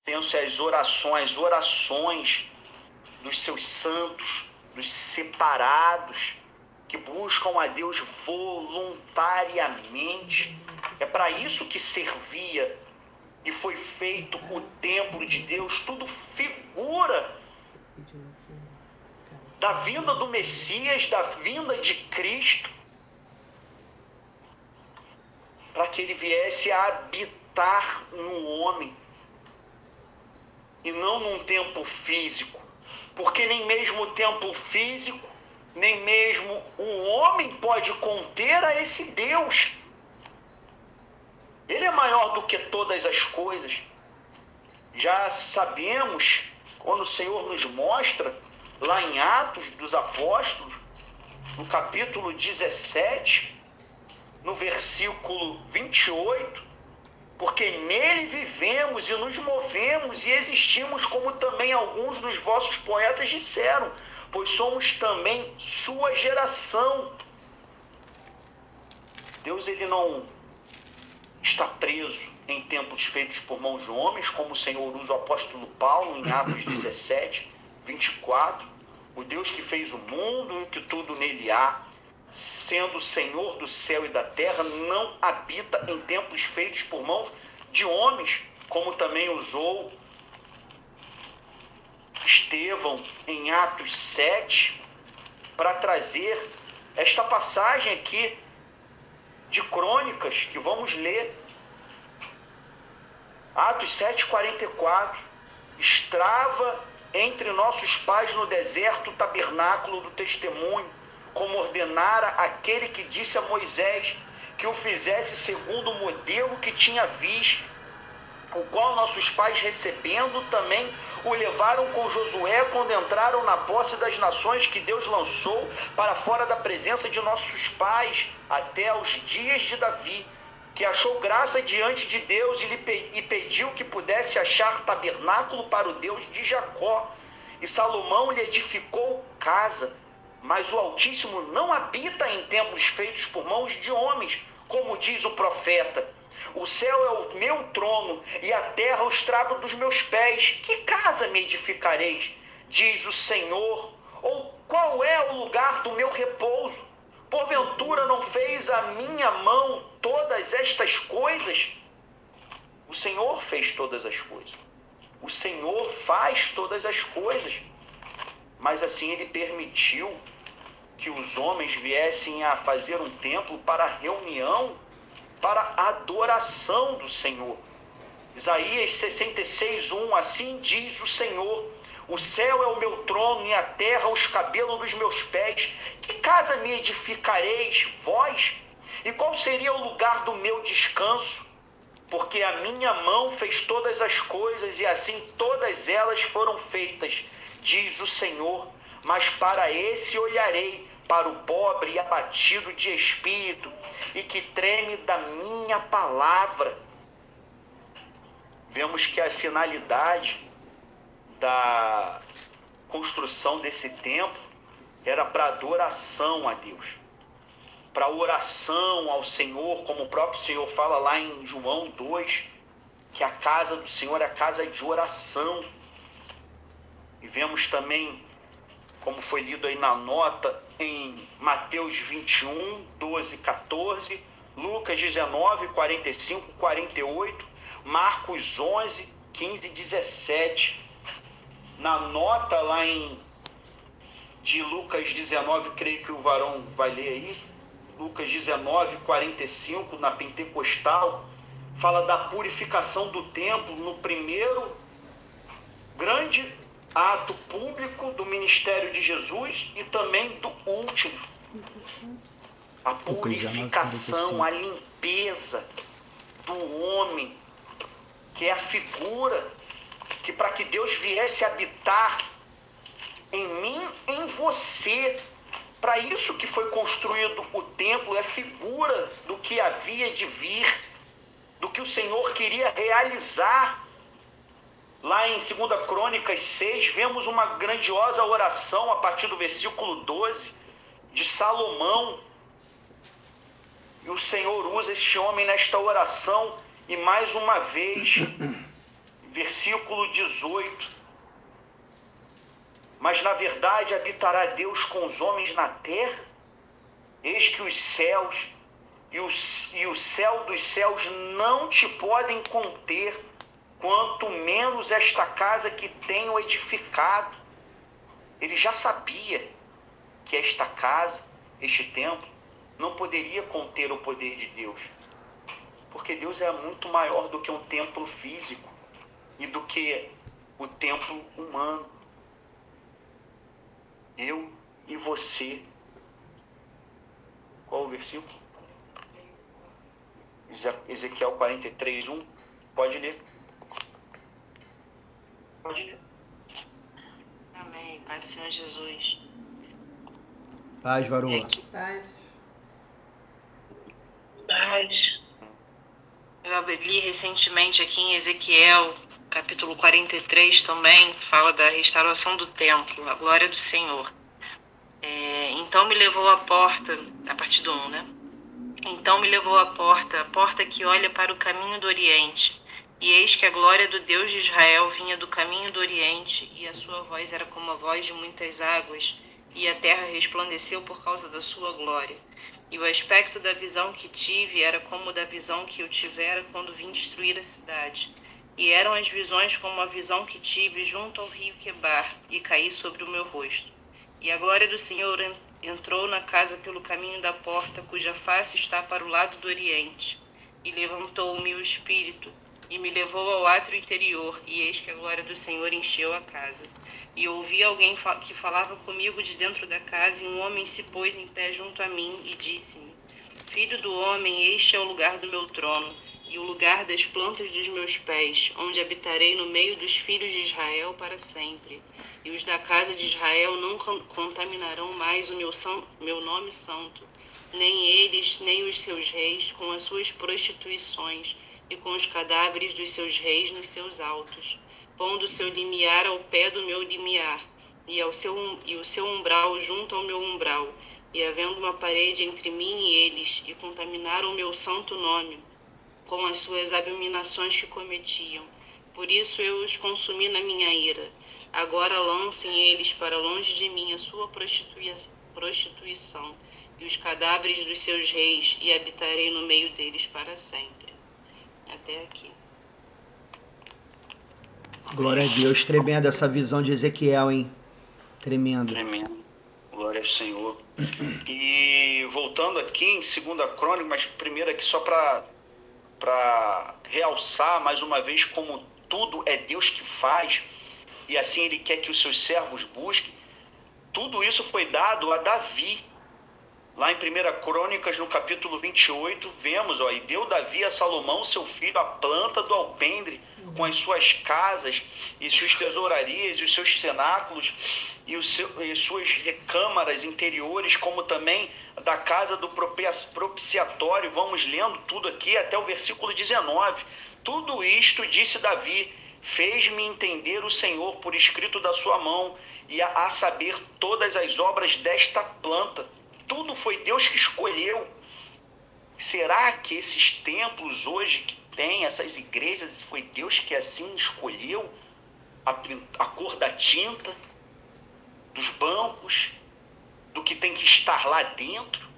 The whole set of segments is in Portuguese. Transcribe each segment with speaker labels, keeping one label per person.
Speaker 1: incenso e as orações dos seus santos, dos separados, que buscam a Deus voluntariamente. É para isso que servia e foi feito o templo de Deus. Tudo figura da vinda do Messias, da vinda de Cristo, para que ele viesse a habitar no homem e não num templo físico, porque nem mesmo o templo físico, nem mesmo um homem pode conter a esse Deus. Ele é maior do que todas as coisas. Já sabemos, quando o Senhor nos mostra, lá em Atos dos Apóstolos, no capítulo 17, no versículo 28, porque nele vivemos e nos movemos e existimos, como também alguns dos vossos poetas disseram, pois somos também sua geração. Deus, ele não está preso em templos feitos por mãos de homens, como o Senhor usa o apóstolo Paulo em Atos 17, 24. O Deus que fez o mundo e que tudo nele há, sendo o Senhor do céu e da terra, não habita em templos feitos por mãos de homens, como também usou Estevão em Atos 7, para trazer esta passagem aqui de Crônicas, que vamos ler. Atos 7:44. Estrava entre nossos pais no deserto o tabernáculo do testemunho, como ordenara aquele que disse a Moisés que o fizesse segundo o modelo que tinha visto, o qual nossos pais recebendo também o levaram com Josué quando entraram na posse das nações que Deus lançou para fora da presença de nossos pais, até aos dias de Davi, que achou graça diante de Deus e pediu que pudesse achar tabernáculo para o Deus de Jacó. E Salomão lhe edificou casa, mas o Altíssimo não habita em templos feitos por mãos de homens, como diz o profeta. O céu é o meu trono e a terra o estrado dos meus pés. Que casa me edificareis? Diz o Senhor. Ou qual é o lugar do meu repouso? Porventura não fez a minha mão todas estas coisas? O Senhor fez todas as coisas. O Senhor faz todas as coisas. Mas assim ele permitiu que os homens viessem a fazer um templo para a reunião, para a adoração do Senhor. Isaías 66:1, assim diz o Senhor: o céu é o meu trono e a terra os cabelos dos meus pés. Que casa me edificareis, vós? E qual seria o lugar do meu descanso? Porque a minha mão fez todas as coisas e assim todas elas foram feitas, diz o Senhor. Mas para esse olharei, para o pobre e abatido de espírito, e que treme da minha palavra. Vemos que a finalidade da construção desse templo era para adoração a Deus, para oração ao Senhor, como o próprio Senhor fala lá em João 2, que a casa do Senhor é a casa de oração. E vemos também, como foi lido aí na nota, em Mateus 21, 12, 14, Lucas 19, 45, 48, Marcos 11, 15, 17. Na nota lá de Lucas 19, creio que o varão vai ler aí, Lucas 19, 45, na Pentecostal, fala da purificação do templo no primeiro grande ato público do ministério de Jesus e também do último. A purificação, a limpeza do homem, que é a figura que para que Deus viesse habitar em mim, em você, para isso que foi construído o templo, é figura do que havia de vir, do que o Senhor queria realizar. Lá em 2 Crônicas 6, vemos uma grandiosa oração a partir do versículo 12 de Salomão. E o Senhor usa este homem nesta oração e mais uma vez versículo 18. Mas na verdade habitará Deus com os homens na terra? Eis que os céus e o céu dos céus não te podem conter, quanto menos esta casa que tenho edificado. Ele já sabia que esta casa, este templo, não poderia conter o poder de Deus, porque Deus é muito maior do que um templo físico e do que o templo humano. Eu e você. Qual o versículo? Ezequiel 43:1. Pode ler. Pode ler.
Speaker 2: Amém. Pai do Senhor Jesus.
Speaker 3: Paz, varoa.
Speaker 4: Paz.
Speaker 2: Paz. Eu li recentemente aqui em Ezequiel, capítulo 43 também, fala da restauração do templo, a glória do Senhor. Então me levou à porta, a partir do 1, né? Então me levou à porta que olha para o caminho do Oriente. E eis que a glória do Deus de Israel vinha do caminho do Oriente, e a sua voz era como a voz de muitas águas, e a terra resplandeceu por causa da sua glória. E o aspecto da visão que tive era como da visão que eu tivera quando vim destruir a cidade. E eram as visões como a visão que tive junto ao rio Quebar, e caí sobre o meu rosto. E a glória do Senhor entrou na casa pelo caminho da porta, cuja face está para o lado do Oriente. E levantou-me o Espírito, e me levou ao átrio interior, e eis que a glória do Senhor encheu a casa. E ouvi alguém que falava comigo de dentro da casa, e um homem se pôs em pé junto a mim, e disse-me: Filho do homem, este é o lugar do meu trono, e o lugar das plantas dos meus pés, onde habitarei no meio dos filhos de Israel para sempre. E os da casa de Israel não contaminarão mais o meu nome santo, nem eles, nem os seus reis, com as suas prostituições, e com os cadáveres dos seus reis nos seus altos, pondo o seu limiar ao pé do meu limiar, e o seu umbral junto ao meu umbral, e havendo uma parede entre mim e eles, e contaminaram o meu santo nome, com as suas abominações que cometiam. Por isso eu os consumi na minha ira. Agora lancem eles para longe de mim a sua prostituição, e os cadáveres dos seus reis, e habitarei no meio deles para sempre. Até aqui.
Speaker 3: Glória a Deus. Tremenda essa visão de Ezequiel, hein? Tremendo.
Speaker 1: Tremendo. Glória ao Senhor. E voltando aqui em 2 Crônicas, mas primeiro aqui só para realçar mais uma vez como tudo é Deus que faz, e assim Ele quer que os seus servos busquem. Tudo isso foi dado a Davi. Lá em 1 Crônicas, no capítulo 28, vemos, e deu Davi a Salomão, seu filho, a planta do alpendre, com as suas casas, e suas tesourarias, e os seus cenáculos, e suas recâmaras interiores, como também da casa do propiciatório. Vamos lendo tudo aqui até o versículo 19. Tudo isto disse Davi: fez-me entender o Senhor por escrito da sua mão, e a saber todas as obras desta planta. Tudo foi Deus que escolheu. Será que esses templos hoje que tem, essas igrejas, foi Deus que assim escolheu a cor da tinta, dos bancos, do que tem que estar lá dentro?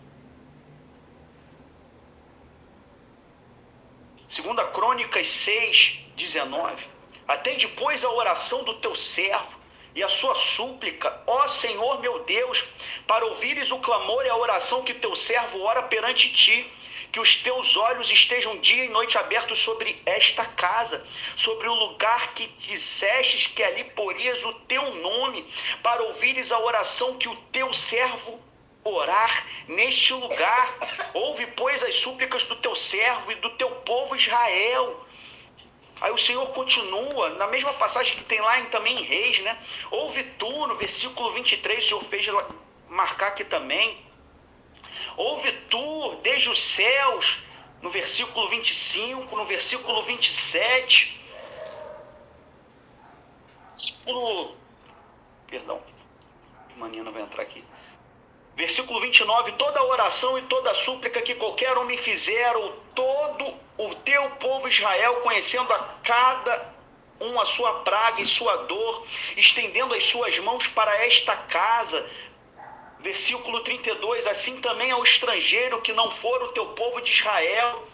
Speaker 1: 2 Crônicas 6:19. Atende, pois, a oração do teu servo e a sua súplica, ó Senhor meu Deus, para ouvires o clamor e a oração que teu servo ora perante ti, que os teus olhos estejam dia e noite abertos sobre esta casa, sobre o lugar que dissestes que ali porias o teu nome, para ouvires a oração que o teu servo orar neste lugar. Ouve, pois, as súplicas do teu servo e do teu povo Israel. Aí o Senhor continua, na mesma passagem que tem lá também em Reis, né? Ouve tu, no versículo 23, o Senhor fez marcar aqui também. Ouve tu, desde os céus, no versículo 25, no versículo 27. Perdão, mania não vai entrar aqui. Versículo 29, toda oração e toda súplica que qualquer homem fizer, ou todo o teu povo Israel, conhecendo a cada um a sua praga e sua dor, estendendo as suas mãos para esta casa. Versículo 32, assim também ao estrangeiro que não for o teu povo de Israel,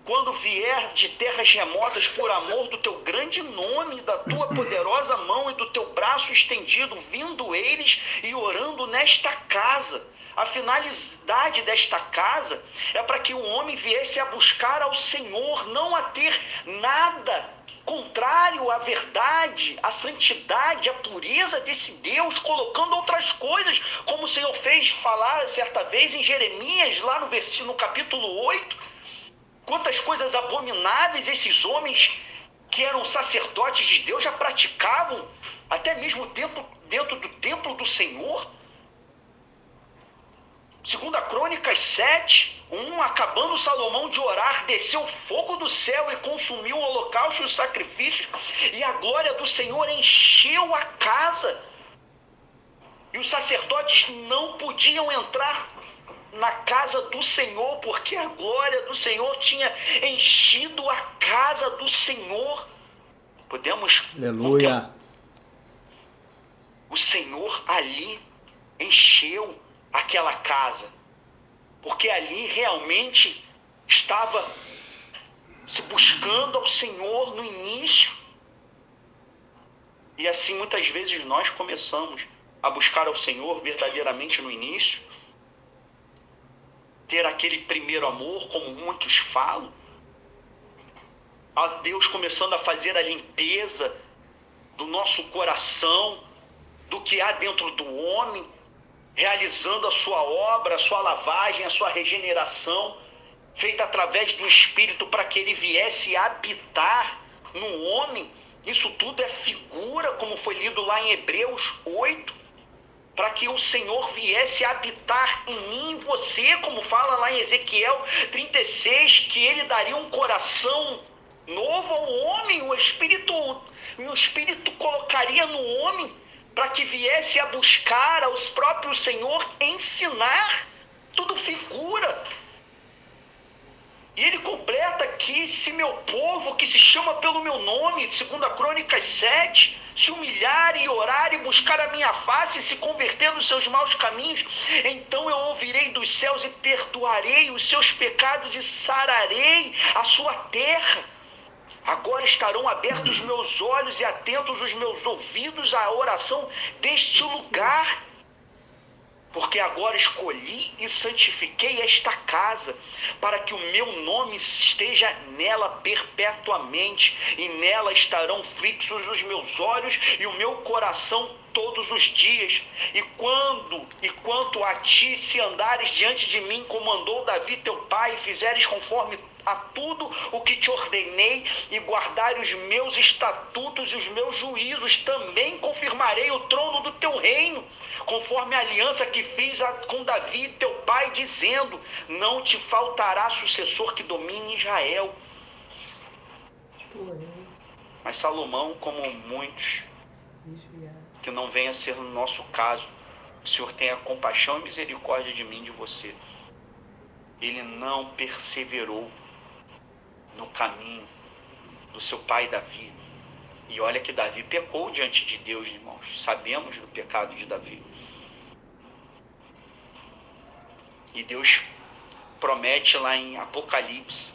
Speaker 1: quando vier de terras remotas por amor do teu grande nome, da tua poderosa mão e do teu braço estendido, vindo eles e orando nesta casa. A finalidade desta casa é para que o homem viesse a buscar ao Senhor, não a ter nada contrário à verdade, à santidade, à pureza desse Deus, colocando outras coisas, como o Senhor fez falar certa vez em Jeremias, lá no capítulo 8, quantas coisas abomináveis esses homens que eram sacerdotes de Deus já praticavam, até mesmo dentro do templo do Senhor. 2 Crônicas 7:1, acabando Salomão de orar, desceu fogo do céu e consumiu o holocausto e os sacrifícios, e a glória do Senhor encheu a casa. E os sacerdotes não podiam entrar na casa do Senhor, porque a glória do Senhor tinha enchido a casa do Senhor. Podemos...
Speaker 3: Aleluia.
Speaker 1: O Senhor ali encheu aquela casa, porque ali realmente estava se buscando ao Senhor no início. E assim muitas vezes nós começamos a buscar ao Senhor verdadeiramente no início, ter aquele primeiro amor, como muitos falam, a Deus começando a fazer a limpeza do nosso coração, do que há dentro do homem, realizando a sua obra, a sua lavagem, a sua regeneração, feita através do Espírito para que ele viesse habitar no homem. Isso tudo é figura, como foi lido lá em Hebreus 8, para que o Senhor viesse habitar em mim e em você, como fala lá em Ezequiel 36, que ele daria um coração novo ao homem, o Espírito colocaria no homem, para que viesse a buscar aos próprios Senhor ensinar, tudo figura. E ele completa aqui, se meu povo, que se chama pelo meu nome, 2 Crônicas 7, se humilhar e orar e buscar a minha face e se converter nos seus maus caminhos, então eu ouvirei dos céus e perdoarei os seus pecados e sararei a sua terra. Agora estarão abertos os meus olhos e atentos os meus ouvidos à oração deste lugar, porque agora escolhi e santifiquei esta casa, para que o meu nome esteja nela perpetuamente, e nela estarão fixos os meus olhos e o meu coração todos os dias. E quanto a ti, se andares diante de mim, como andou Davi teu pai, e fizeres conforme a tudo o que te ordenei, e guardares os meus estatutos e os meus juízos, também confirmarei o trono do teu reino, conforme a aliança que fiz com Davi teu pai, dizendo: não te faltará sucessor que domine Israel. Mas Salomão, como muitos, que não venha a ser no nosso caso, o Senhor tenha compaixão e misericórdia de mim e de você, ele não perseverou no caminho do seu pai Davi. E olha que Davi pecou diante de Deus, irmãos. Sabemos do pecado de Davi. E Deus promete lá em Apocalipse,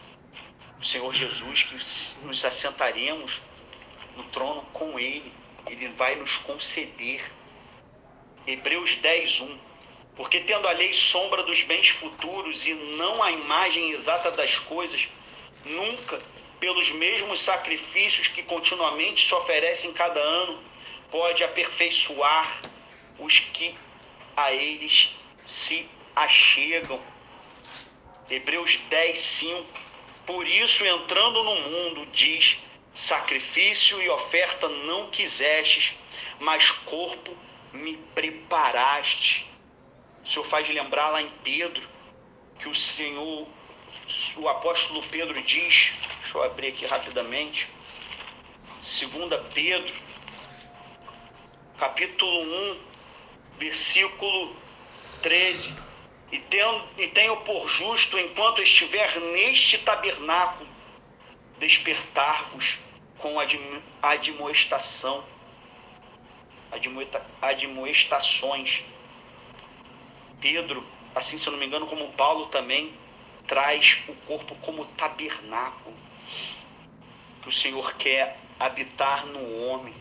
Speaker 1: o Senhor Jesus, que nos assentaremos no trono com Ele. Ele vai nos conceder. Hebreus 10:1. Porque tendo a lei sombra dos bens futuros e não a imagem exata das coisas, nunca, pelos mesmos sacrifícios que continuamente se oferecem cada ano, pode aperfeiçoar os que a eles se achegam. Hebreus 10:5. Por isso, entrando no mundo, diz: sacrifício e oferta não quisestes, mas corpo me preparaste. O Senhor faz lembrar lá em Pedro, que o apóstolo Pedro diz, deixa eu abrir aqui rapidamente, 2 Pedro, capítulo 1, versículo 13, e tenho por justo, enquanto estiver neste tabernáculo, despertar-vos com admoestações. Pedro, assim se eu não me engano, como Paulo também, traz o corpo como tabernáculo, que o Senhor quer habitar no homem,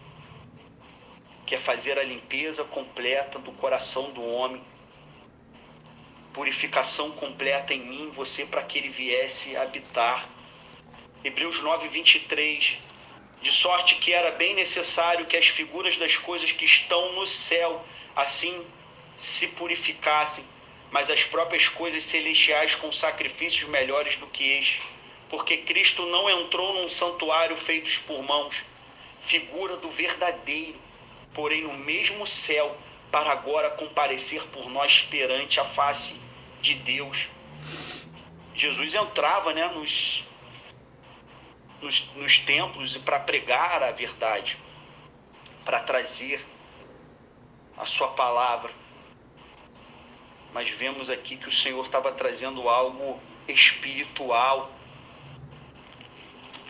Speaker 1: quer fazer a limpeza completa do coração do homem, purificação completa em mim, você, para que ele viesse habitar. Hebreus 9, 23, de sorte que era bem necessário que as figuras das coisas que estão no céu assim se purificassem, mas as próprias coisas celestiais com sacrifícios melhores do que este, porque Cristo não entrou num santuário feito por mãos, figura do verdadeiro, porém no mesmo céu, para agora comparecer por nós perante a face de Deus. Jesus entrava, né, nos templos para pregar a verdade, para trazer a sua palavra. Mas vemos aqui que o Senhor estava trazendo algo espiritual.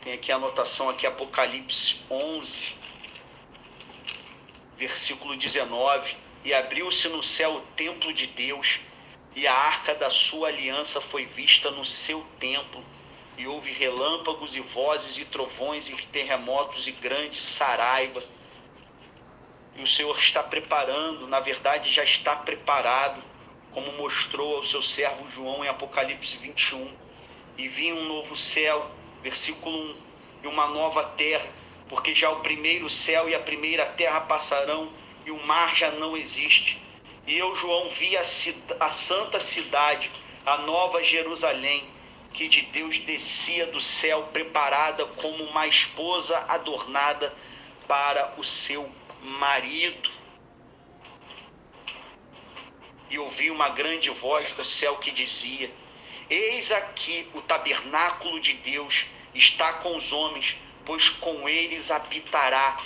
Speaker 1: Tem aqui a anotação, aqui, Apocalipse 11, versículo 19. E abriu-se no céu o templo de Deus, e a arca da sua aliança foi vista no seu templo. E houve relâmpagos e vozes e trovões e terremotos e grande saraiva. E o Senhor está preparando, na verdade já está preparado, como mostrou ao seu servo João em Apocalipse 21. E vi um novo céu, versículo 1, e uma nova terra, porque já o primeiro céu e a primeira terra passarão, e o mar já não existe. E eu, João, vi a santa cidade, a nova Jerusalém, que de Deus descia do céu, preparada como uma esposa adornada para o seu marido. E ouvi uma grande voz do céu que dizia: eis aqui o tabernáculo de Deus está com os homens, pois com eles habitará,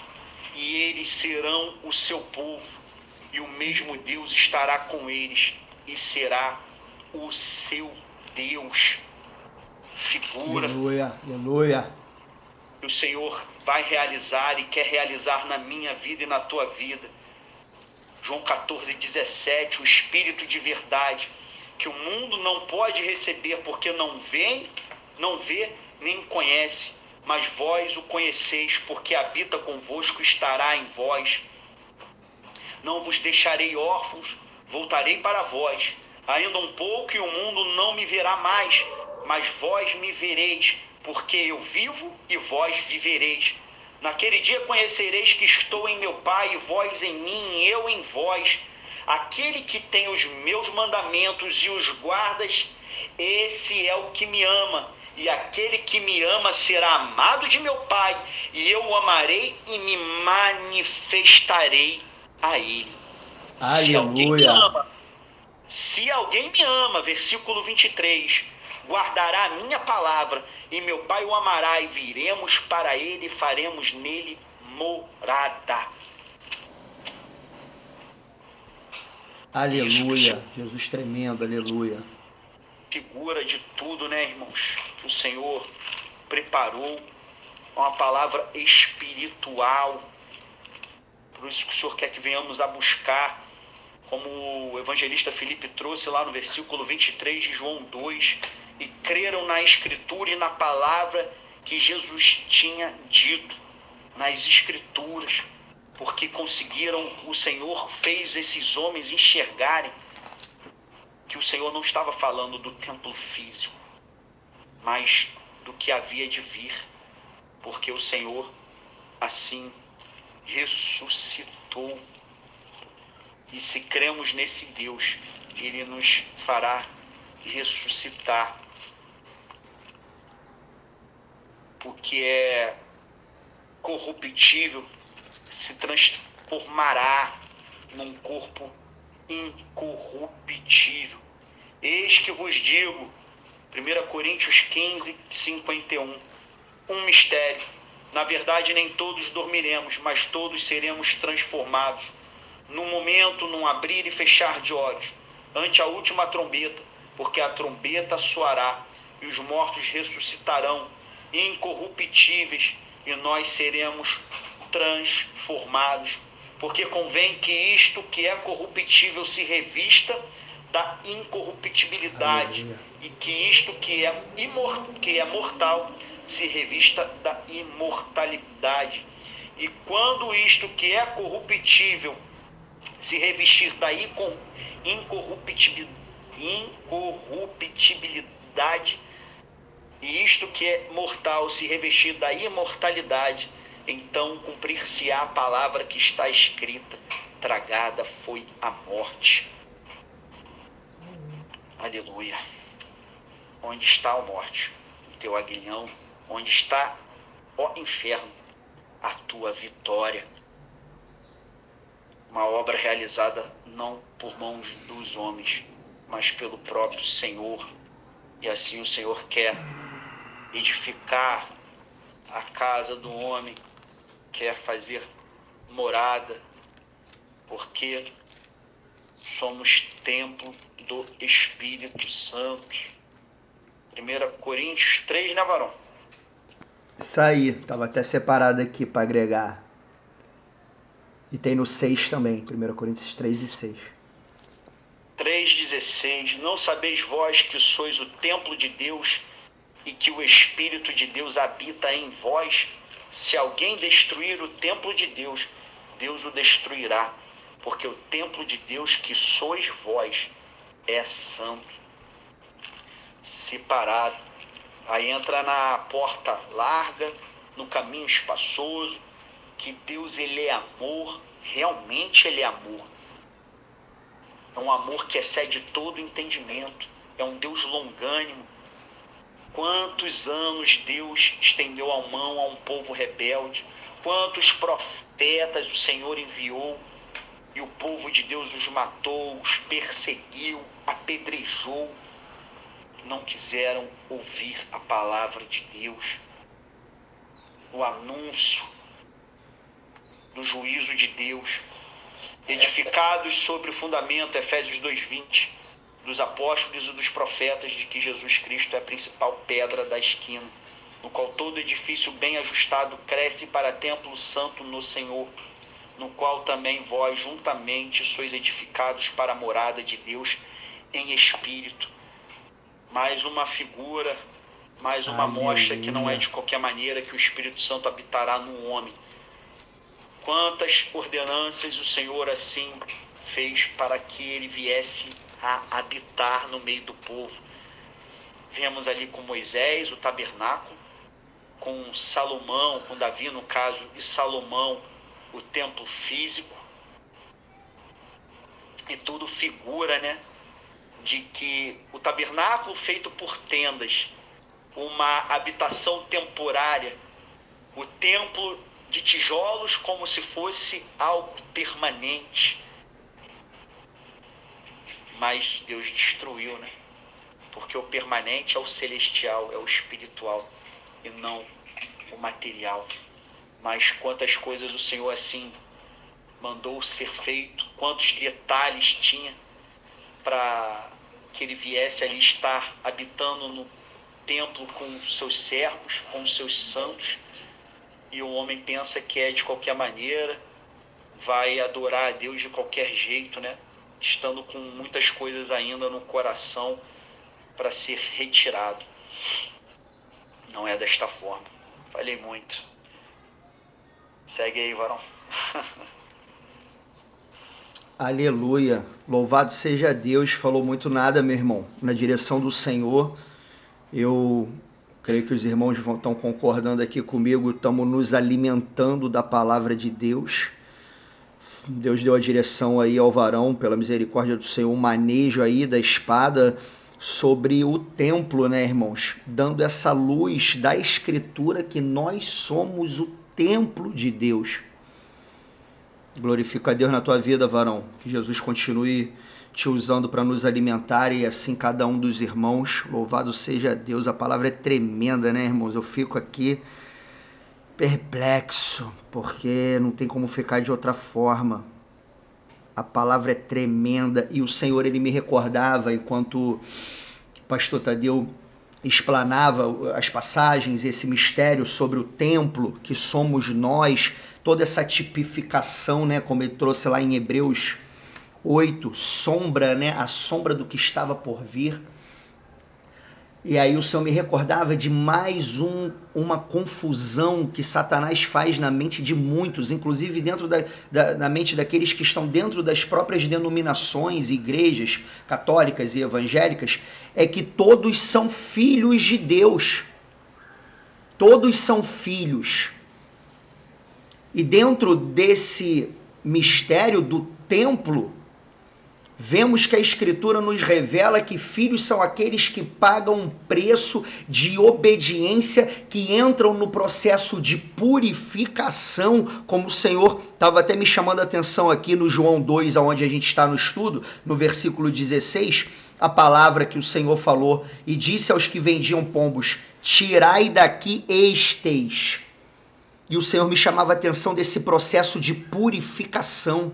Speaker 1: e eles serão o seu povo, e o mesmo Deus estará com eles, e será o seu Deus. Figura.
Speaker 3: Aleluia, aleluia.
Speaker 1: Que o Senhor vai realizar e quer realizar na minha vida e na tua vida. João 14, 17, o Espírito de verdade, que o mundo não pode receber, porque não vê, nem conhece, mas vós o conheceis, porque habita convosco, estará em vós. Não vos deixarei órfãos, voltarei para vós. Ainda um pouco e o mundo não me verá mais, mas vós me vereis, porque eu vivo e vós vivereis. Naquele dia conhecereis que estou em meu Pai, e vós em mim, e eu em vós. Aquele que tem os meus mandamentos e os guardas, esse é o que me ama. E aquele que me ama será amado de meu Pai, e eu o amarei e me manifestarei a ele.
Speaker 3: Aleluia.
Speaker 1: Se alguém me ama, versículo 23, guardará a minha palavra, e meu Pai o amará, e viremos para ele e faremos nele morada.
Speaker 3: Aleluia. Jesus tremendo, aleluia.
Speaker 1: Figura de tudo, né, irmãos? Que o Senhor preparou uma palavra espiritual. Por isso que o Senhor quer que venhamos a buscar, como o evangelista Filipe trouxe lá no versículo 23 de João 2, e creram na Escritura e na palavra que Jesus tinha dito, nas Escrituras, porque o Senhor fez esses homens enxergarem que o Senhor não estava falando do templo físico, mas do que havia de vir, porque o Senhor assim ressuscitou. E se cremos nesse Deus, Ele nos fará ressuscitar. Porque é corruptível se transformará num corpo incorruptível. Eis que vos digo, 1 Coríntios 15, 51, um mistério. Na verdade, nem todos dormiremos, mas todos seremos transformados. Num momento, num abrir e fechar de olhos, ante a última trombeta, porque a trombeta soará, e os mortos ressuscitarão, incorruptíveis, e nós seremos transformados, porque convém que isto que é corruptível se revista da incorruptibilidade. Aleluia. E que isto que é mortal se revista da imortalidade. E quando isto que é corruptível se revestir da incorruptibilidade, e isto que é mortal se revestir da imortalidade, então cumprir-se-á a palavra que está escrita: tragada foi a morte. Aleluia. Onde está a morte? O teu aguilhão. Onde está, ó inferno, a tua vitória? Uma obra realizada não por mãos dos homens, mas pelo próprio Senhor. E assim o Senhor quer edificar a casa do homem, quer fazer morada, porque somos templo do Espírito Santo. 1 Coríntios 3, né, varão?
Speaker 3: Isso aí, estava até separado aqui para agregar. E tem no 6 também, 1 Coríntios 3 e 6.
Speaker 1: 3,16. Não sabeis vós que sois o templo de Deus e que o Espírito de Deus habita em vós? Se alguém destruir o templo de Deus, Deus o destruirá, porque o templo de Deus que sois vós é santo. Separado. Aí entra na porta larga, no caminho espaçoso, que Deus, ele é amor, realmente ele é amor. É um amor que excede todo entendimento, é um Deus longânimo. Quantos anos Deus estendeu a mão a um povo rebelde, quantos profetas o Senhor enviou, e o povo de Deus os matou, os perseguiu, apedrejou. Não quiseram ouvir a palavra de Deus, o anúncio do juízo de Deus, edificados sobre o fundamento, Efésios 2:20, dos apóstolos e dos profetas, de que Jesus Cristo é a principal pedra da esquina, no qual todo edifício bem ajustado cresce para templo santo no Senhor, no qual também vós juntamente sois edificados para a morada de Deus em espírito. Mais uma figura, mais uma mostra que não é de qualquer maneira que o Espírito Santo habitará no homem. Quantas ordenanças o Senhor assim fez para que ele viesse a habitar no meio do povo. Vemos ali com Moisés o tabernáculo, com Salomão, com Davi no caso, e Salomão o templo físico. E tudo figura, né, de que o tabernáculo feito por tendas, uma habitação temporária, o templo de tijolos como se fosse algo permanente. Mas Deus destruiu, né? Porque o permanente é o celestial, é o espiritual e não o material. Mas quantas coisas o Senhor assim mandou ser feito, quantos detalhes tinha para que ele viesse ali estar habitando no templo com seus servos, com seus santos. E o homem pensa que é de qualquer maneira, vai adorar a Deus de qualquer jeito, né? Estando com muitas coisas ainda no coração para ser retirado. Não é desta forma. Falei muito. Segue aí, varão.
Speaker 3: Aleluia. Louvado seja Deus. Falou muito nada, meu irmão, na direção do Senhor. Eu creio que os irmãos estão concordando aqui comigo. Estamos nos alimentando da palavra de Deus. Deus deu a direção aí ao varão, pela misericórdia do Senhor, um manejo aí da espada sobre o templo, né, irmãos? Dando essa luz da Escritura que nós somos o templo de Deus. Glorifica a Deus na tua vida, varão. Que Jesus continue te usando para nos alimentar e assim cada um dos irmãos. Louvado seja Deus. A palavra é tremenda, né, irmãos? Eu fico aqui perplexo, porque não tem como ficar de outra forma. A palavra é tremenda e o Senhor, ele me recordava, enquanto o pastor Tadeu explanava as passagens, esse mistério sobre o templo, que somos nós, toda essa tipificação, né, como ele trouxe lá em Hebreus 8, sombra, né, a sombra do que estava por vir. E aí o Senhor me recordava de mais uma confusão que Satanás faz na mente de muitos, inclusive dentro da mente daqueles que estão dentro das próprias denominações, igrejas católicas e evangélicas, é que todos são filhos de Deus. Todos são filhos. E dentro desse mistério do templo, vemos que a Escritura nos revela que filhos são aqueles que pagam um preço de obediência, que entram no processo de purificação, como o Senhor estava até me chamando a atenção aqui no João 2, onde a gente está no estudo, no versículo 16, a palavra que o Senhor falou, e disse aos que vendiam pombos, tirai daqui estes. E o Senhor me chamava a atenção desse processo de purificação.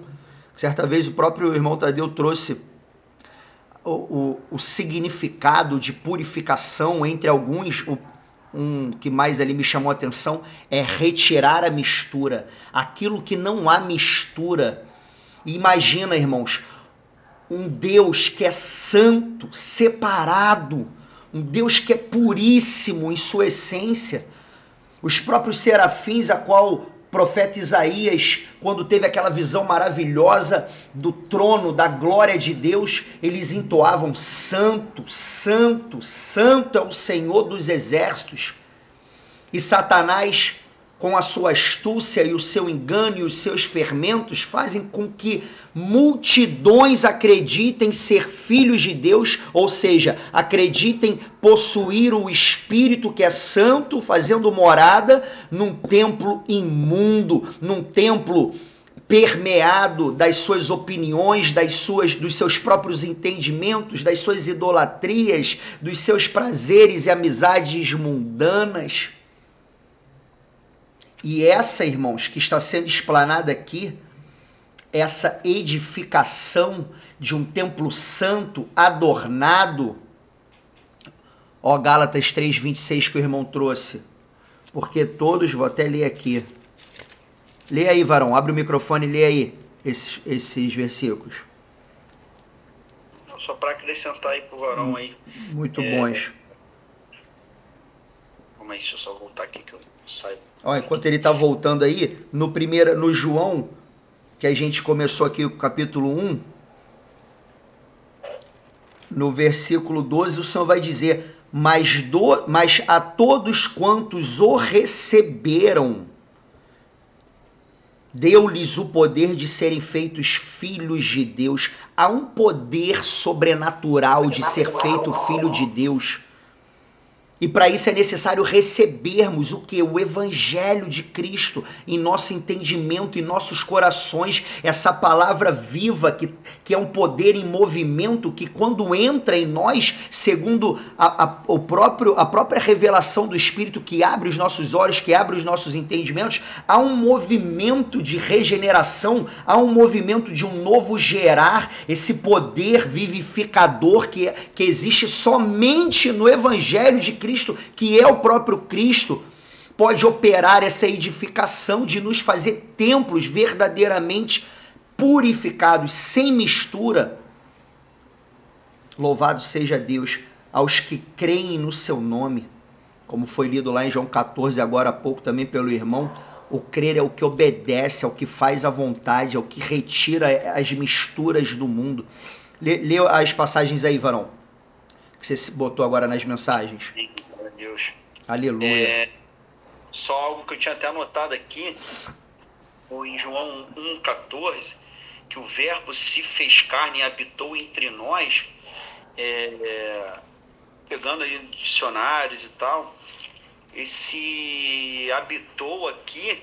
Speaker 3: Certa vez o próprio irmão Tadeu trouxe o significado de purificação entre alguns. Um que mais ali me chamou a atenção é retirar a mistura. Aquilo que não há mistura. E imagina, irmãos, um Deus que é santo, separado, um Deus que é puríssimo em sua essência. Os próprios serafins, a qual o profeta Isaías, quando teve aquela visão maravilhosa do trono, da glória de Deus, eles entoavam: Santo, Santo, Santo é o Senhor dos exércitos. E Satanás, com a sua astúcia e o seu engano e os seus fermentos, fazem com que multidões acreditem ser filhos de Deus, ou seja, acreditem possuir o Espírito que é santo, fazendo morada num templo imundo, num templo permeado das suas opiniões, dos seus próprios entendimentos, das suas idolatrias, dos seus prazeres e amizades mundanas. E essa, irmãos, que está sendo explanada aqui, essa edificação de um templo santo, adornado, ó Gálatas 3:26 que o irmão trouxe, porque todos, vou até ler aqui, lê aí, varão, abre o microfone e lê aí esses versículos.
Speaker 1: Só para acrescentar aí pro varão aí.
Speaker 3: Muito bons.
Speaker 1: Calma aí, deixa eu só voltar aqui que eu saio.
Speaker 3: Ó, enquanto ele está voltando aí, no João, que a gente começou aqui o capítulo 1, no versículo 12, o Senhor vai dizer, mas a todos quantos o receberam, deu-lhes o poder de serem feitos filhos de Deus. Há um poder sobrenatural de ser feito filho de Deus. E para isso é necessário recebermos o que? O Evangelho de Cristo em nosso entendimento, em nossos corações, essa palavra viva que é um poder em movimento que quando entra em nós, segundo a própria revelação do Espírito que abre os nossos olhos, que abre os nossos entendimentos, há um movimento de regeneração, há um movimento de um novo gerar, esse poder vivificador que existe somente no Evangelho de Cristo, que é o próprio Cristo, pode operar essa edificação de nos fazer templos verdadeiramente purificados, sem mistura. Louvado seja Deus aos que creem no seu nome, como foi lido lá em João 14, agora há pouco também pelo irmão. O crer é o que obedece, é o que faz a vontade, é o que retira as misturas do mundo. Lê as passagens aí, varão, que você botou agora nas mensagens.
Speaker 1: Sim, Deus.
Speaker 3: Aleluia.
Speaker 1: Só algo que eu tinha até anotado aqui, em João 1,14, que o verbo se fez carne e habitou entre nós, pegando aí dicionários e tal, esse habitou aqui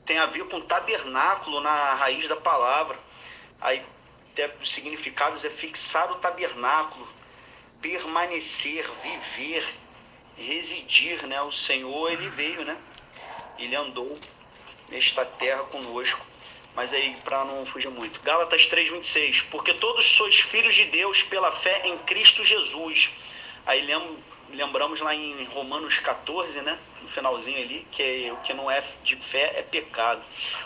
Speaker 1: tem a ver com tabernáculo na raiz da palavra. Aí os significados é fixar o tabernáculo, permanecer, viver, residir, né? O Senhor, ele veio, né? Ele andou nesta terra conosco. mas aí para não fugir muito. Gálatas 3:26, porque todos sois filhos de Deus pela fé em Cristo Jesus. Aí lembramos lá em Romanos 14, né? No finalzinho ali, que o que não é de fé é pecado.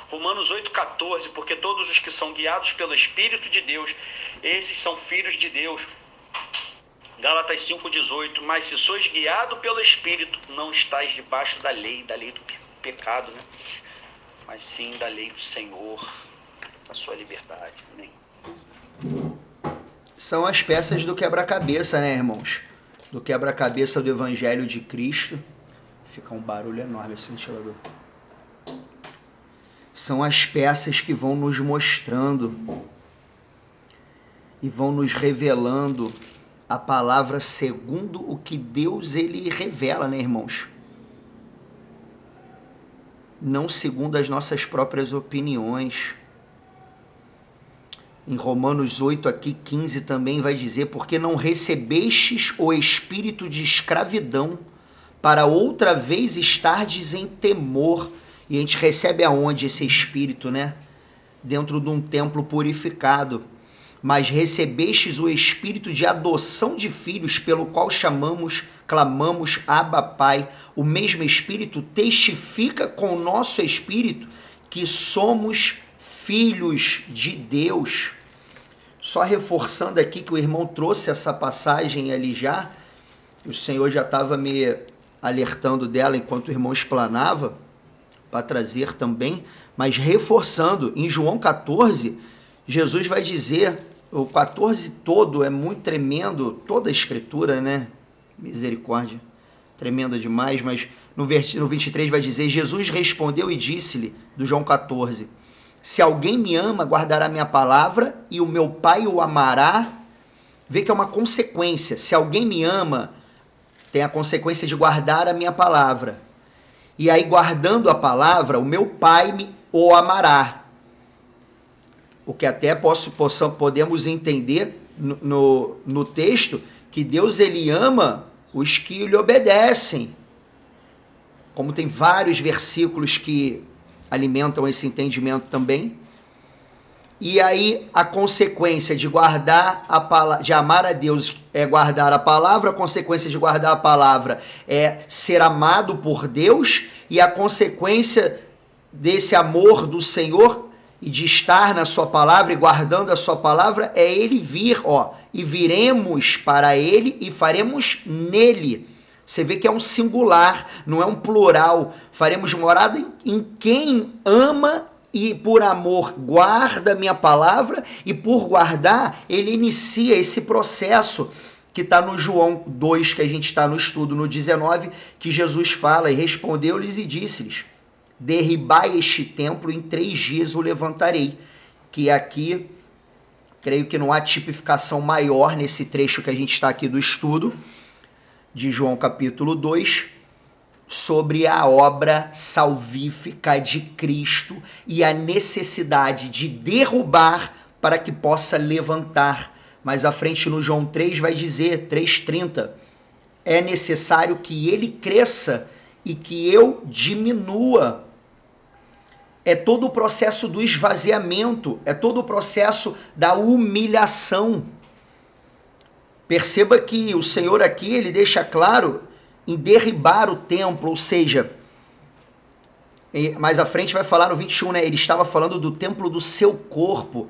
Speaker 1: Romanos 8:14, porque todos os que são guiados pelo Espírito de Deus, esses são filhos de Deus. Gálatas 5:18, mas se sois guiado pelo Espírito, não estáis debaixo da lei do pecado, né? Mas sim da lei do Senhor, da sua liberdade. Amém.
Speaker 3: São as peças do quebra-cabeça, né, irmãos? Do quebra-cabeça do Evangelho de Cristo. Fica um barulho enorme esse ventilador. São as peças que vão nos mostrando e vão nos revelando a palavra segundo o que Deus ele revela, né, irmãos? Não segundo as nossas próprias opiniões. Em Romanos 8, aqui 15 também vai dizer, porque não recebestes o espírito de escravidão para outra vez estardes em temor. E a gente recebe aonde esse espírito, né? Dentro de um templo purificado. Mas recebestes o espírito de adoção de filhos, pelo qual clamamos, Abba, Pai. O mesmo espírito testifica com o nosso espírito que somos filhos de Deus. Só reforçando aqui que o irmão trouxe essa passagem ali já, o Senhor já estava me alertando dela enquanto o irmão explanava, para trazer também, mas reforçando, em João 14, Jesus vai dizer, o 14 todo é muito tremendo, toda a escritura, né? Misericórdia, tremenda demais, mas no 23 vai dizer, Jesus respondeu e disse-lhe, do João 14, se alguém me ama, guardará minha palavra e o meu Pai o amará. Vê que é uma consequência. Se alguém me ama, tem a consequência de guardar a minha palavra. E aí, guardando a palavra, o meu Pai o amará. O que até podemos entender no texto, que Deus ele ama os que lhe obedecem. Como tem vários versículos que alimentam esse entendimento também. E aí a consequência de guardar a palavra, de amar a Deus é guardar a palavra, a consequência de guardar a palavra é ser amado por Deus, e a consequência desse amor do Senhor e de estar na sua palavra e guardando a sua palavra é ele vir, e viremos para ele e faremos nele. Você vê que é um singular, não é um plural. Faremos morada em quem ama e por amor guarda minha palavra, e por guardar ele inicia esse processo que está no João 2, que a gente está no estudo, no 19, que Jesus fala, e respondeu-lhes e disse-lhes, derribai este templo, em 3 dias o levantarei. Que aqui, creio que não há tipificação maior nesse trecho que a gente está aqui do estudo, de João capítulo 2, sobre a obra salvífica de Cristo e a necessidade de derrubar para que possa levantar. Mais à frente no João 3 vai dizer, 3:30, é necessário que ele cresça e que eu diminua. É todo o processo do esvaziamento, é todo o processo da humilhação. Perceba que o Senhor aqui, ele deixa claro em derribar o templo, ou seja, mais à frente vai falar no 21, né? Ele estava falando do templo do seu corpo.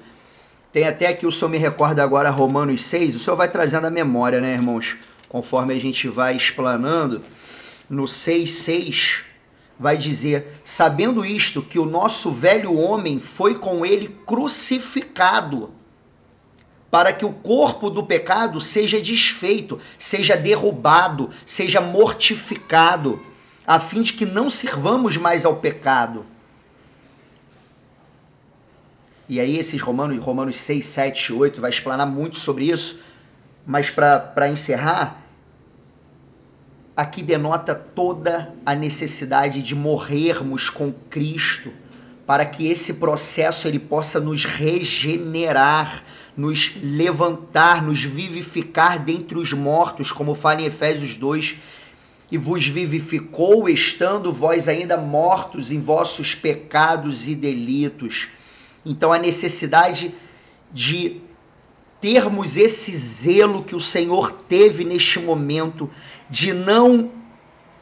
Speaker 3: Tem até aqui, o Senhor me recorda agora, Romanos 6, o Senhor vai trazendo a memória, né, irmãos? Conforme a gente vai explanando, no 6:6 vai dizer, sabendo isto, que o nosso velho homem foi com ele crucificado, para que o corpo do pecado seja desfeito, seja derrubado, seja mortificado, a fim de que não sirvamos mais ao pecado. E aí esses Romanos 6, 7, 8, vai explanar muito sobre isso, mas para encerrar, aqui denota toda a necessidade de morrermos com Cristo, para que esse processo ele possa nos regenerar, nos levantar, nos vivificar dentre os mortos, como fala em Efésios 2, e vos vivificou, estando vós ainda mortos em vossos pecados e delitos. Então a necessidade de termos esse zelo que o Senhor teve neste momento, de não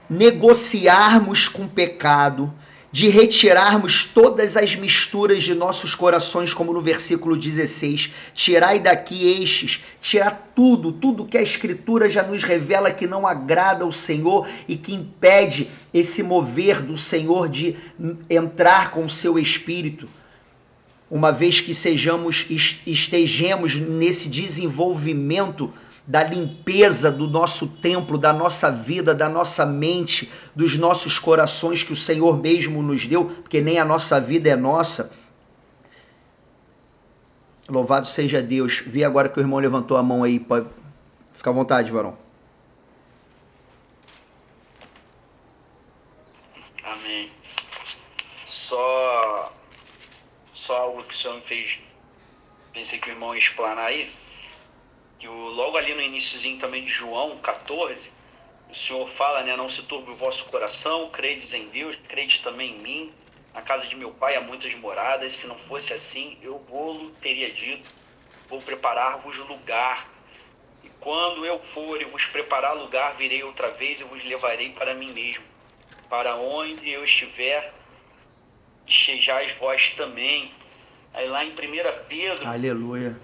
Speaker 3: negociarmos com o pecado, de retirarmos todas as misturas de nossos corações, como no versículo 16, tirai daqui estes, tirar tudo que a Escritura já nos revela que não agrada ao Senhor e que impede esse mover do Senhor de entrar com o seu Espírito. Uma vez que estejamos nesse desenvolvimento da limpeza do nosso templo, da nossa vida, da nossa mente, dos nossos corações que o Senhor mesmo nos deu, porque nem a nossa vida é nossa. Louvado seja Deus. Vi agora que o irmão levantou a mão aí. Pode ficar à vontade, varão.
Speaker 1: Amém. Só algo que o Senhor me fez, pensei que o irmão ia explanar aí, que logo ali no iniciozinho também de João 14, o Senhor fala, né, não se turbe o vosso coração, credes em Deus, credes também em mim, na casa de meu pai há muitas moradas, se não fosse assim, eu vou-lo teria dito, vou preparar-vos lugar, e quando eu for e vos preparar lugar, virei outra vez e vos levarei para mim mesmo, para onde eu estiver, estejais vós também. Aí lá em 1 Pedro,
Speaker 3: aleluia,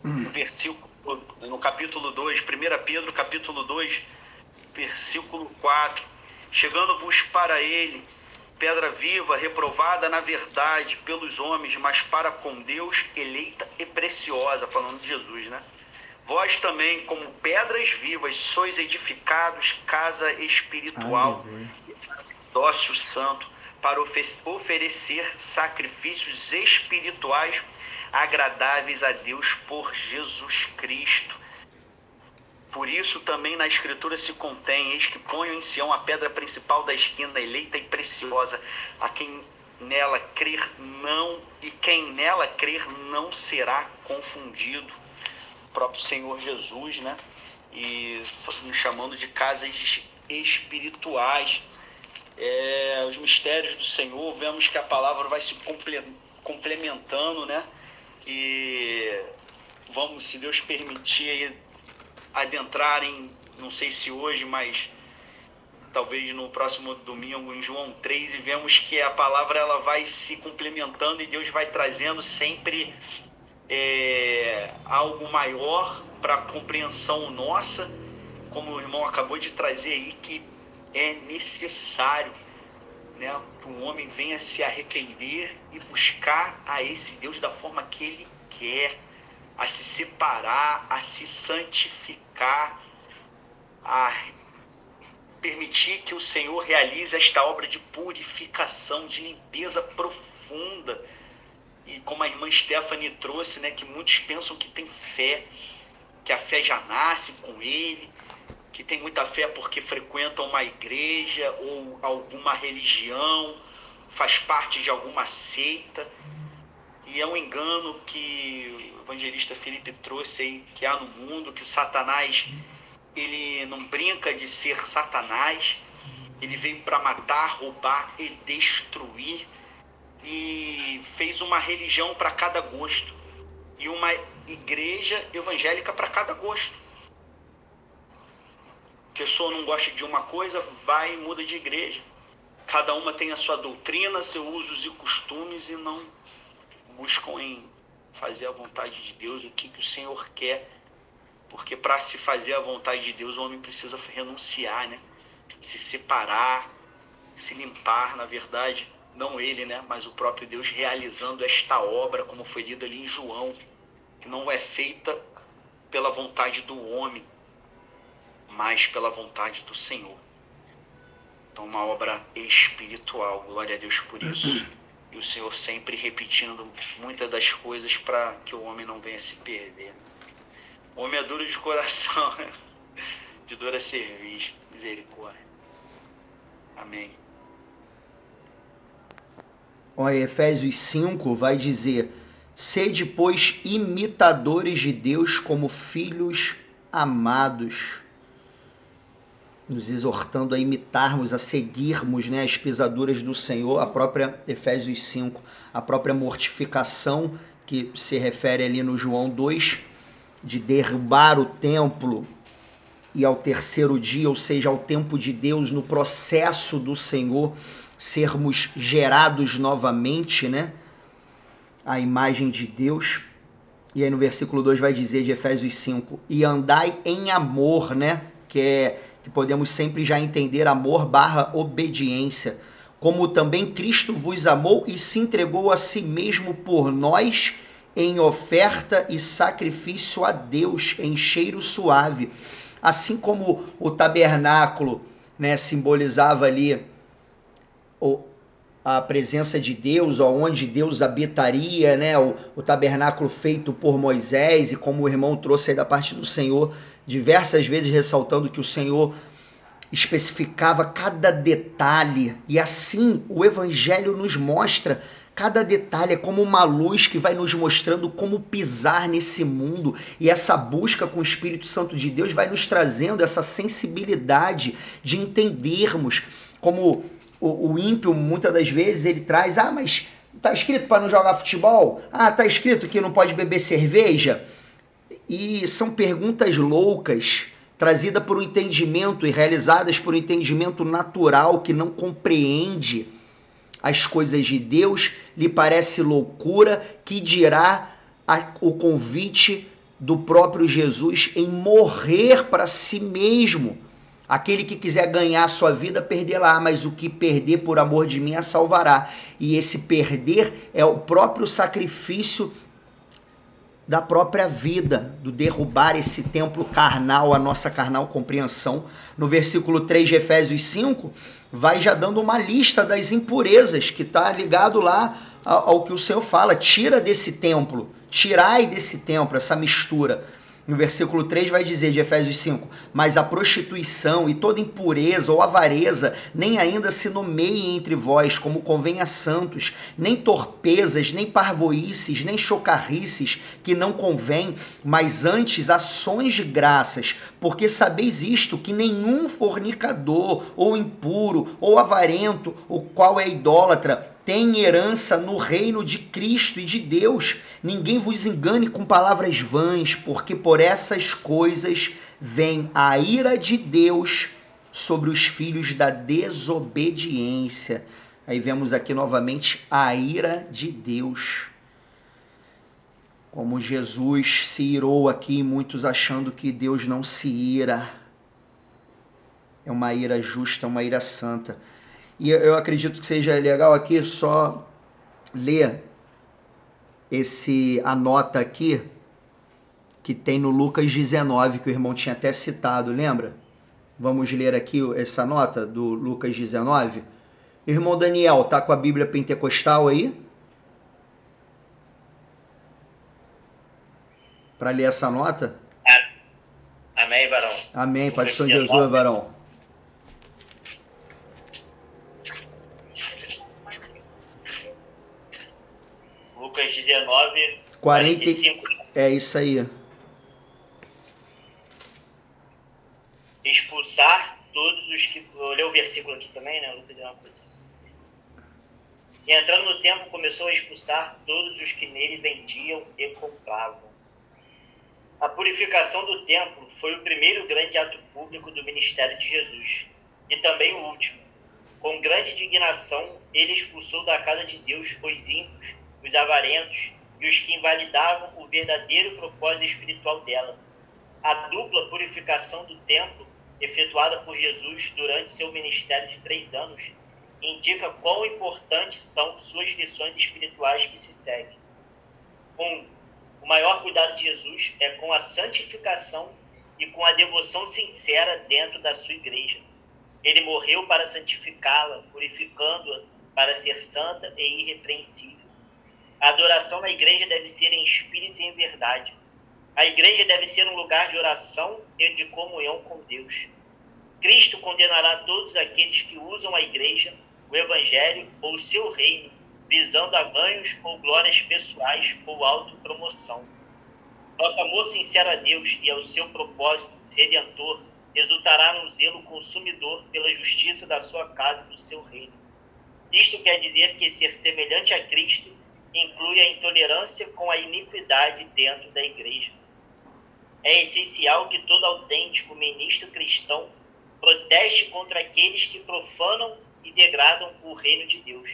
Speaker 1: no capítulo 2, 1 Pedro capítulo 2, versículo 4, chegando-vos para ele, pedra viva, reprovada na verdade pelos homens, mas para com Deus eleita e preciosa, falando de Jesus, né? Vós também, como pedras vivas, sois edificados casa espiritual e sacerdócio santo, para oferecer sacrifícios espirituais agradáveis a Deus por Jesus Cristo. Por isso também na Escritura se contém, eis que ponho em Sião a pedra principal da esquina, eleita e preciosa, a quem nela crer não, e quem nela crer não será confundido. O próprio Senhor Jesus, né? E nos chamando de casas espirituais. Os mistérios do Senhor, vemos que a palavra vai se complementando, né? E vamos, se Deus permitir, adentrar em, não sei se hoje, mas talvez no próximo domingo, em João 3, e vemos que a palavra ela vai se complementando e Deus vai trazendo sempre algo maior para a compreensão nossa, como o irmão acabou de trazer aí, que é necessário, né, que o homem venha se arrepender e buscar a esse Deus da forma que ele quer, a se separar, a se santificar, a permitir que o Senhor realize esta obra de purificação, de limpeza profunda. E como a irmã Stephanie trouxe, né, que muitos pensam que tem fé, que a fé já nasce com ele, que tem muita fé porque frequenta uma igreja ou alguma religião, faz parte de alguma seita. E é um engano que o evangelista Felipe trouxe aí, que há no mundo, que Satanás, ele não brinca de ser Satanás, ele veio para matar, roubar e destruir, e fez uma religião para cada gosto e uma igreja evangélica para cada gosto. A pessoa não gosta de uma coisa, vai e muda de igreja. Cada uma tem a sua doutrina, seus usos e costumes, e não buscam em fazer a vontade de Deus, o que o Senhor quer. Porque para se fazer a vontade de Deus, o homem precisa renunciar, né? Se separar, se limpar, na verdade, não ele, né? Mas o próprio Deus realizando esta obra, como foi lido ali em João, que não é feita pela vontade do homem, mas pela vontade do Senhor. Então, uma obra espiritual, glória a Deus por isso. E o Senhor sempre repetindo muitas das coisas para que o homem não venha se perder. O homem é duro de coração, de dura cerviz, misericórdia. Amém.
Speaker 3: Olha, Efésios 5 vai dizer: sede, pois, imitadores de Deus como filhos amados. nos exortando a imitarmos, a seguirmos, né, as pisaduras do Senhor, a própria Efésios 5, a própria mortificação que se refere ali no João 2, de derrubar o templo e ao terceiro dia, ou seja, ao tempo de Deus, no processo do Senhor, sermos gerados novamente, né, a imagem de Deus. E aí no versículo 2 vai dizer de Efésios 5, e andai em amor, né, que podemos sempre já entender amor / obediência, como também Cristo vos amou e se entregou a si mesmo por nós em oferta e sacrifício a Deus, em cheiro suave. Assim como o tabernáculo, né, simbolizava ali a presença de Deus, onde Deus habitaria, né, o tabernáculo feito por Moisés, e como o irmão trouxe aí da parte do Senhor, diversas vezes ressaltando que o Senhor especificava cada detalhe, e assim o Evangelho nos mostra cada detalhe, é como uma luz que vai nos mostrando como pisar nesse mundo, e essa busca com o Espírito Santo de Deus vai nos trazendo essa sensibilidade de entendermos, como o ímpio muitas das vezes ele traz, mas tá escrito para não jogar futebol? Tá escrito que não pode beber cerveja? E são perguntas loucas, trazidas por um entendimento e realizadas por um entendimento natural que não compreende as coisas de Deus, lhe parece loucura, que dirá o convite do próprio Jesus em morrer para si mesmo. Aquele que quiser ganhar a sua vida, perdê-la, mas o que perder por amor de mim a salvará. E esse perder é o próprio sacrifício da própria vida, do derrubar esse templo carnal, a nossa carnal compreensão. No versículo 3 de Efésios 5, vai já dando uma lista das impurezas, que está ligado lá ao que o Senhor fala, tira desse templo, tirai desse templo, essa mistura. No versículo 3 vai dizer de Efésios 5, mas a prostituição e toda impureza ou avareza nem ainda se nomeiem entre vós, como convém a santos, nem torpezas, nem parvoíces, nem chocarrices, que não convém, mas antes ações de graças, porque sabeis isto, que nenhum fornicador, ou impuro, ou avarento, o qual é idólatra, tem herança no reino de Cristo e de Deus. Ninguém vos engane com palavras vãs, porque por essas coisas vem a ira de Deus sobre os filhos da desobediência. Aí vemos aqui novamente a ira de Deus. Como Jesus se irou aqui, muitos achando que Deus não se ira. É uma ira justa, uma ira santa. E eu acredito que seja legal aqui só ler a nota aqui que tem no Lucas 19, que o irmão tinha até citado, lembra? Vamos ler aqui essa nota do Lucas 19. Irmão Daniel, tá com a Bíblia Pentecostal aí? Para ler essa nota?
Speaker 4: Amém, varão.
Speaker 3: Amém, Pai do Senhor Jesus, varão.
Speaker 4: Lucas 19,
Speaker 3: 45. É isso aí.
Speaker 4: Expulsar todos os que... Vou ler o versículo aqui também, né? Lucas 19. E entrando no templo, começou a expulsar todos os que nele vendiam e compravam. A purificação do templo foi o primeiro grande ato público do ministério de Jesus, e também o último. Com grande indignação, ele expulsou da casa de Deus os ímpios, os avarentos e os que invalidavam o verdadeiro propósito espiritual dela. A dupla purificação do templo, efetuada por Jesus durante seu ministério de 3 anos, indica quão importantes são suas lições espirituais que se seguem. 1. O maior cuidado de Jesus é com a santificação e com a devoção sincera dentro da sua igreja. Ele morreu para santificá-la, purificando-a para ser santa e irrepreensível. A adoração na igreja deve ser em espírito e em verdade. A igreja deve ser um lugar de oração e de comunhão com Deus. Cristo condenará todos aqueles que usam a igreja, o evangelho ou o seu reino, visando a ganhos ou glórias pessoais ou autopromoção. Nosso amor sincero a Deus e ao seu propósito redentor resultará num zelo consumidor pela justiça da sua casa e do seu reino. Isto quer dizer que ser semelhante a Cristo inclui a intolerância com a iniquidade dentro da igreja. É essencial que todo autêntico ministro cristão proteste contra aqueles que profanam e degradam o reino de Deus.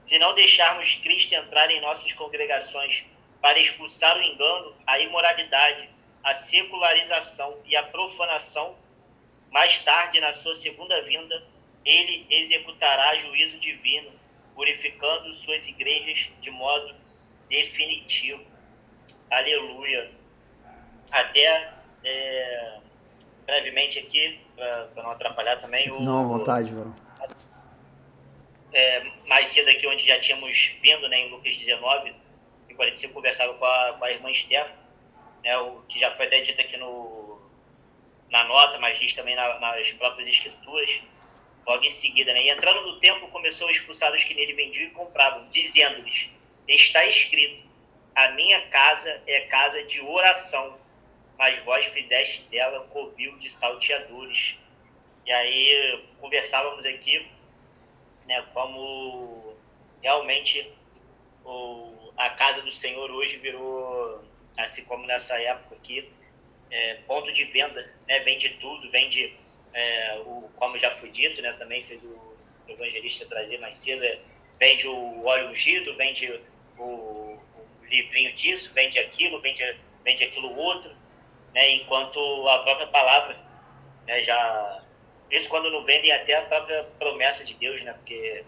Speaker 4: Se não deixarmos Cristo entrar em nossas congregações para expulsar o engano, a imoralidade, a secularização e a profanação, mais tarde, na sua segunda vinda, ele executará juízo divino, purificando suas igrejas de modo definitivo. Aleluia. Até brevemente aqui, para não atrapalhar também,
Speaker 3: Não, à vontade, Varão.
Speaker 4: Mais cedo aqui, onde já tínhamos vindo, né, em Lucas 19, e 45, conversava com a irmã Stephanie, né, o que já foi até dito aqui na nota, mas diz também nas próprias escrituras, logo em seguida, né? E entrando no templo, começou a expulsar os que nele vendiam e compravam, dizendo-lhes: está escrito, a minha casa é casa de oração, mas vós fizeste dela covil de salteadores. E aí conversávamos aqui, né, como realmente a casa do Senhor hoje virou, assim como nessa época aqui, ponto de venda, né? Vende tudo, vende, como já foi dito, né? Também fez o evangelista trazer mais cedo, vende o óleo ungido, vende o livrinho disso, vende aquilo, vende aquilo outro, né? Enquanto a própria palavra, né, isso quando não vendem até a própria promessa de Deus, né? Porque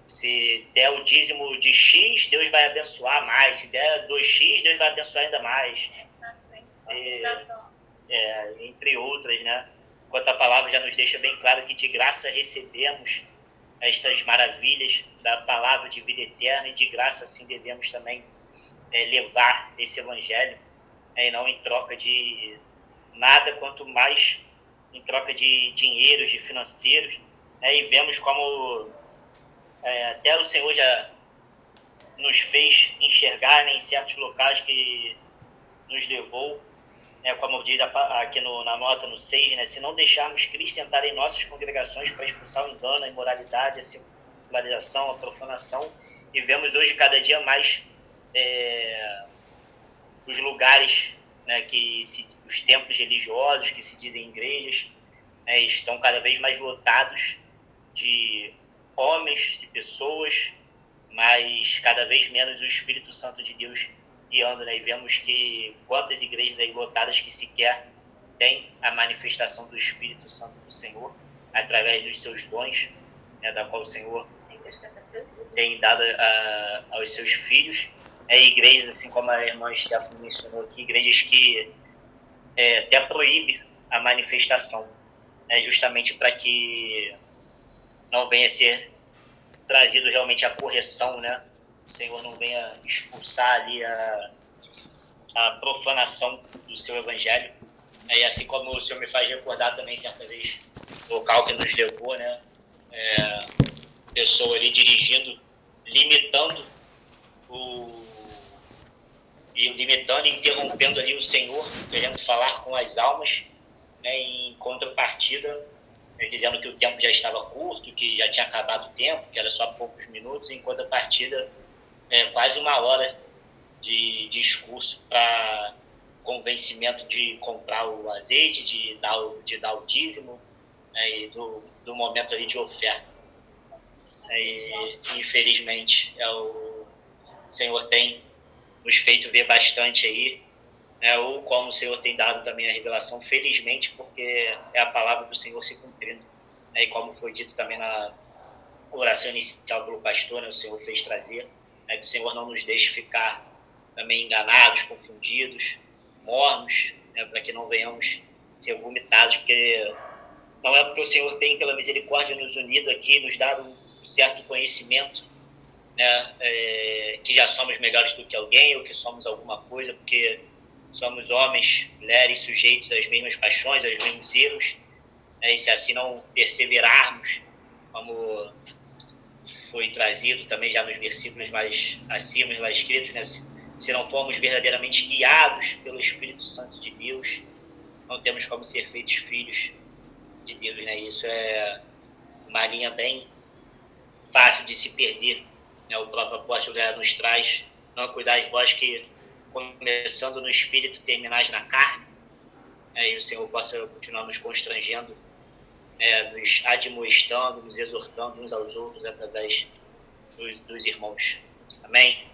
Speaker 4: se der o dízimo de X, Deus vai abençoar mais. Se der 2X, Deus vai abençoar ainda mais. Entre outras, né? Enquanto a palavra já nos deixa bem claro que de graça recebemos estas maravilhas da palavra de vida eterna, e de graça assim devemos também levar esse evangelho, e não em troca de nada, quanto mais em troca de dinheiros, de financeiros, né? E vemos como até o Senhor já nos fez enxergar, né, em certos locais que nos levou, né, como diz aqui na nota, no 6, né, se não deixarmos Cristo entrar em nossas congregações para expulsar o engano, a imoralidade, a secularização, a profanação, e vemos hoje cada dia mais os lugares, né, os templos religiosos, que se dizem igrejas, né, estão cada vez mais lotados de homens, de pessoas, mas cada vez menos o Espírito Santo de Deus guiando, né? E vemos que quantas igrejas aí lotadas que sequer têm a manifestação do Espírito Santo do Senhor através dos seus dons, né, da qual o Senhor tem dado aos seus filhos. Igrejas, assim como a irmã Stephanie mencionou aqui, igrejas que até proíbe a manifestação, né, justamente para que não venha a ser trazido realmente a correção, né? O Senhor não venha expulsar ali a profanação do seu evangelho. E assim como o Senhor me faz recordar também, certa vez, o local que nos levou, né? Pessoa ali dirigindo, limitando e interrompendo ali o Senhor, querendo falar com as almas, né? Em contrapartida, dizendo que o tempo já estava curto, que já tinha acabado o tempo, que era só poucos minutos, em contrapartida, quase uma hora de discurso para convencimento de comprar o azeite, de dar o dízimo, né, e do momento ali de oferta. E, infelizmente, o Senhor tem nos feito ver bastante aí, né, ou como o Senhor tem dado também a revelação, felizmente, porque é a palavra do Senhor se cumprindo. E como foi dito também na oração inicial pelo pastor, né, o Senhor fez trazer, que o Senhor não nos deixe ficar também enganados, confundidos, mornos, né, para que não venhamos ser vomitados, porque não é porque o Senhor tem, pela misericórdia, nos unido aqui, nos dado um certo conhecimento, né, que já somos melhores do que alguém, ou que somos alguma coisa, porque somos homens, mulheres, sujeitos às mesmas paixões, aos mesmos erros, né, e se assim não perseverarmos, como foi trazido também já nos versículos mais acima, lá escritos, né, se não formos verdadeiramente guiados pelo Espírito Santo de Deus, não temos como ser feitos filhos de Deus, né? Isso é uma linha bem fácil de se perder, né? O próprio apóstolo já nos traz: não cuidais vós que, começando no espírito, terminais na carne. E o Senhor possa continuar nos constrangendo, nos admoestando, nos exortando uns aos outros através dos irmãos. Amém?